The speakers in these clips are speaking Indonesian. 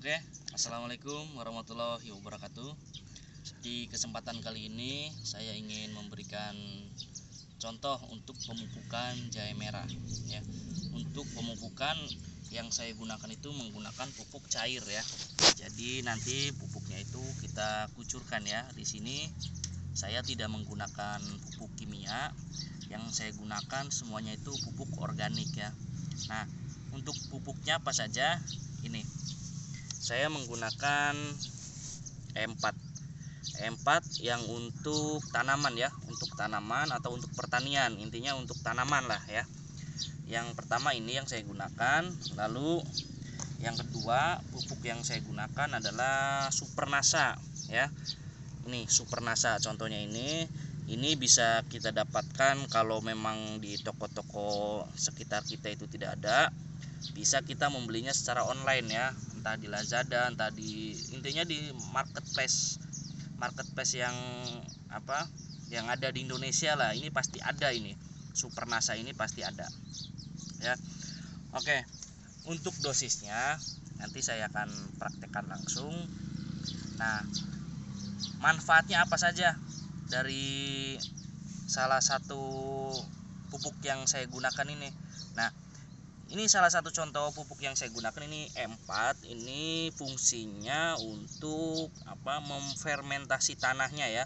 Oke, assalamualaikum warahmatullahi wabarakatuh. Di kesempatan kali ini saya ingin memberikan contoh untuk pemupukan jahe merah. Ya, untuk pemupukan yang saya gunakan itu menggunakan pupuk cair ya. Jadi nanti pupuknya itu kita kucurkan ya. Di sini saya tidak menggunakan pupuk kimia. Yang saya gunakan semuanya itu pupuk organik ya. Nah, untuk pupuknya apa saja? Ini saya menggunakan E4 yang untuk tanaman ya, untuk tanaman atau untuk pertanian, intinya untuk tanaman lah ya. Yang pertama ini yang saya gunakan. Lalu yang kedua pupuk yang saya gunakan adalah Supernasa ya. Ini Supernasa contohnya ini bisa kita dapatkan kalau memang di toko-toko sekitar kita itu tidak ada, bisa kita membelinya secara online ya, entah di Lazada, entah intinya di marketplace yang yang ada di Indonesia lah. Ini pasti ada, ini Supernasa ini pasti ada ya. Oke, untuk dosisnya nanti saya akan praktekkan langsung. Nah, manfaatnya apa saja dari salah satu pupuk yang saya gunakan ini? Nah, ini salah satu contoh pupuk yang saya gunakan ini E4. Ini fungsinya untuk memfermentasi tanahnya ya.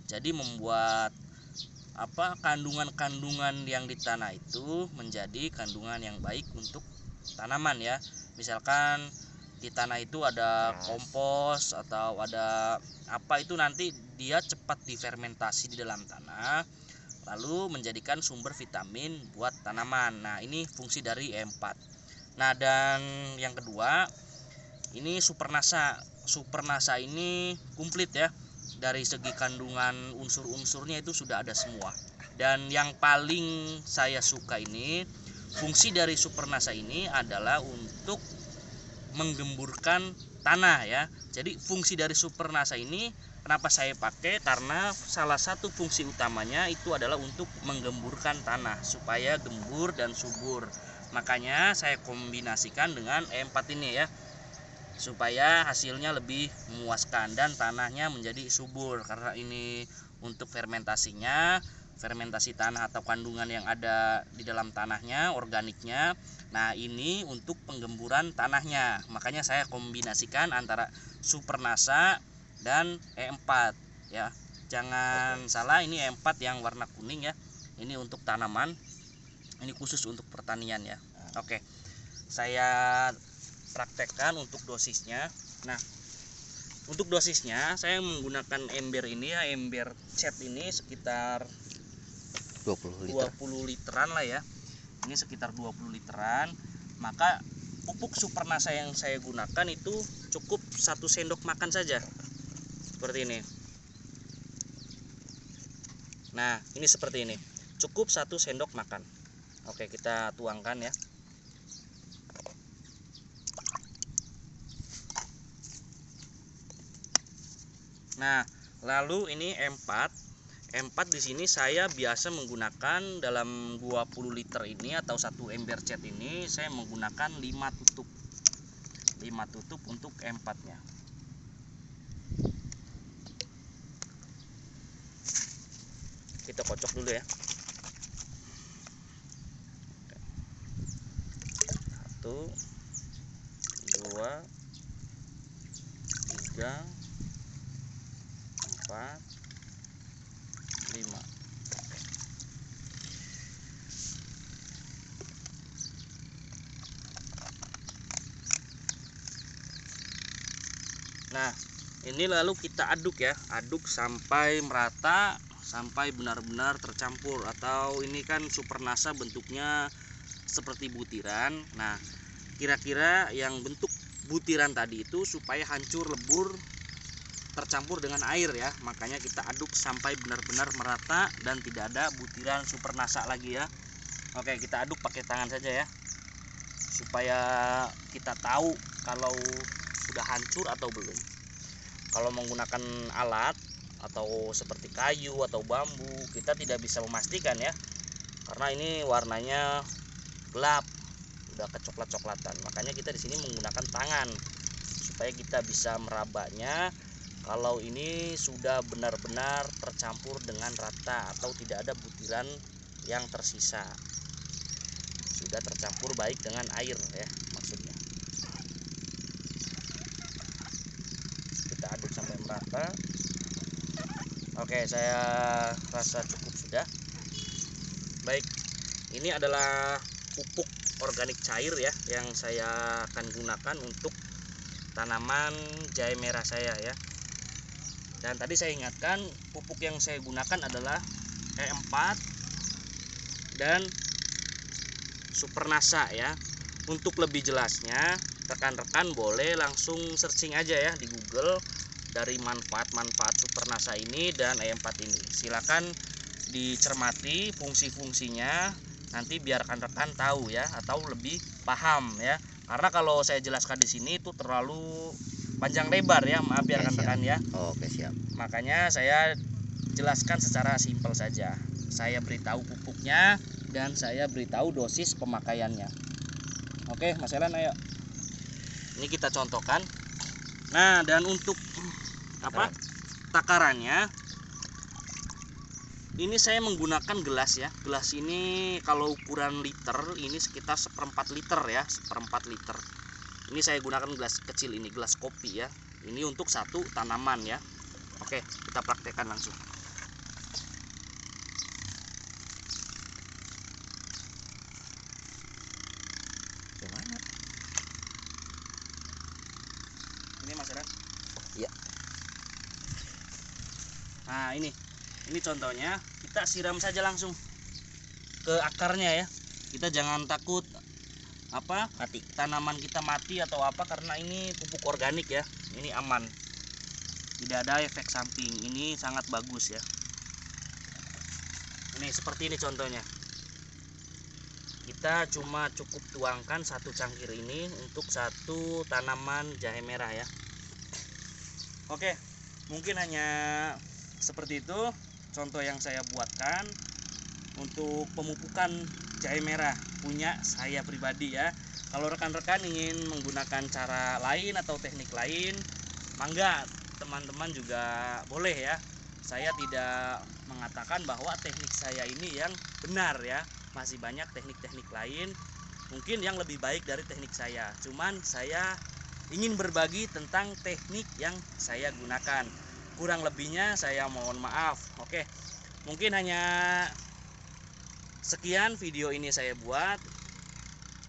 Jadi membuat kandungan-kandungan yang di tanah itu menjadi kandungan yang baik untuk tanaman ya. Misalkan di tanah itu ada kompos atau ada itu nanti dia cepat difermentasi di dalam tanah, lalu menjadikan sumber vitamin buat tanaman. Nah, ini fungsi dari E4. Nah, dan yang kedua ini Supernasa. Supernasa ini komplit ya, dari segi kandungan unsur-unsurnya itu sudah ada semua. Dan yang paling saya suka ini, fungsi dari Supernasa ini adalah untuk menggemburkan tanah ya. Jadi fungsi dari Supernasa ini kenapa saya pakai, karena salah satu fungsi utamanya itu adalah untuk menggemburkan tanah supaya gembur dan subur. Makanya saya kombinasikan dengan E4 ini ya, supaya hasilnya lebih memuaskan dan tanahnya menjadi subur. Karena ini untuk fermentasi tanah atau kandungan yang ada di dalam tanahnya, organiknya. Nah, ini untuk penggemburan tanahnya. Makanya saya kombinasikan antara Supernasa dan E4 ya. Jangan salah, ini E4 yang warna kuning ya. Ini untuk tanaman. Ini khusus untuk pertanian ya. Oke. Saya praktekkan untuk dosisnya. Nah, untuk dosisnya saya menggunakan ember ini ya, ember cat ini sekitar 20 literan lah ya. Ini sekitar 20 literan. Maka pupuk Supernasa yang saya gunakan itu cukup 1 sendok makan saja. Seperti ini. Nah, ini seperti ini. Cukup 1 sendok makan. Oke, kita tuangkan ya. Nah, lalu ini E4 di sini saya biasa menggunakan dalam 20 liter ini atau 1 ember cat ini saya menggunakan 5 tutup. 5 tutup untuk E4-nya. Kita kocok dulu ya. 1 2 3 4 5. Nah, ini lalu kita aduk ya, aduk sampai merata, sampai benar-benar tercampur. Atau ini kan Supernasa bentuknya seperti butiran. Nah, kira-kira yang bentuk butiran tadi itu supaya hancur lebur tercampur dengan air ya. Makanya kita aduk sampai benar-benar merata dan tidak ada butiran Supernasa lagi ya. Oke, kita aduk pakai tangan saja ya, supaya kita tahu kalau sudah hancur atau belum. Kalau menggunakan alat atau seperti kayu atau bambu, kita tidak bisa memastikan ya, karena ini warnanya gelap, udah kecoklat-coklatan. Makanya kita di sini menggunakan tangan supaya kita bisa merabanya kalau ini sudah benar-benar tercampur dengan rata atau tidak ada butiran yang tersisa, sudah tercampur baik dengan air ya maksudnya. Kita aduk sampai merata. Oke, saya rasa cukup sudah. Baik, ini adalah pupuk organik cair ya yang saya akan gunakan untuk tanaman jahe merah saya ya. Dan tadi saya ingatkan pupuk yang saya gunakan adalah E4 dan Supernasa ya. Untuk lebih jelasnya rekan-rekan boleh langsung searching aja ya di Google dari manfaat-manfaat Supernasa ini dan E4 ini. Silakan dicermati fungsi-fungsinya, nanti biar rekan-rekan tahu ya atau lebih paham ya. Karena kalau saya jelaskan di sini itu terlalu panjang lebar ya, maaf ya rekan-rekan ya. Oke, siap. Makanya saya jelaskan secara simpel saja. Saya beritahu pupuknya dan saya beritahu dosis pemakaiannya. Oke, Mas Elan, ayo. Ini kita contohkan. Nah, dan untuk takarannya, ini saya menggunakan gelas ya. Gelas ini kalau ukuran liter ini sekitar 1/4 liter ya, 1/4 liter. Ini saya gunakan gelas kecil ini, gelas kopi ya. Ini untuk satu tanaman ya. Oke, kita praktekkan langsung. Gimana? Ini Mas Eran. Iya. Nah, ini contohnya, kita siram saja langsung ke akarnya ya. Kita jangan takut mati, tanaman kita mati atau apa, karena ini pupuk organik ya. Ini aman, tidak ada efek samping. Ini sangat bagus ya. Ini seperti ini contohnya. Kita cuma cukup tuangkan 1 cangkir ini untuk satu tanaman jahe merah ya. Oke, mungkin hanya seperti itu contoh yang saya buatkan untuk pemupukan jahe merah punya saya pribadi ya. Kalau rekan-rekan ingin menggunakan cara lain atau teknik lain, mangga teman-teman juga boleh ya. Saya tidak mengatakan bahwa teknik saya ini yang benar ya. Masih banyak teknik-teknik lain mungkin yang lebih baik dari teknik saya. Cuman saya ingin berbagi tentang teknik yang saya gunakan. Kurang lebihnya saya mohon maaf. Oke, mungkin hanya sekian video ini saya buat.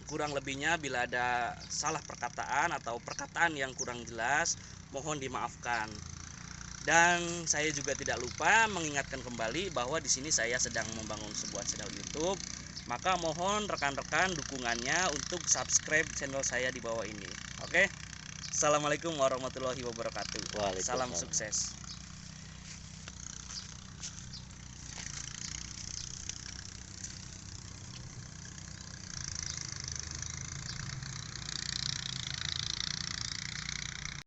Kurang lebihnya bila ada salah perkataan atau perkataan yang kurang jelas, mohon dimaafkan. Dan saya juga tidak lupa mengingatkan kembali bahwa di sini saya sedang membangun sebuah channel YouTube. Maka mohon rekan-rekan dukungannya untuk subscribe channel saya di bawah ini. Oke. Assalamualaikum warahmatullahi wabarakatuh. Salam sukses.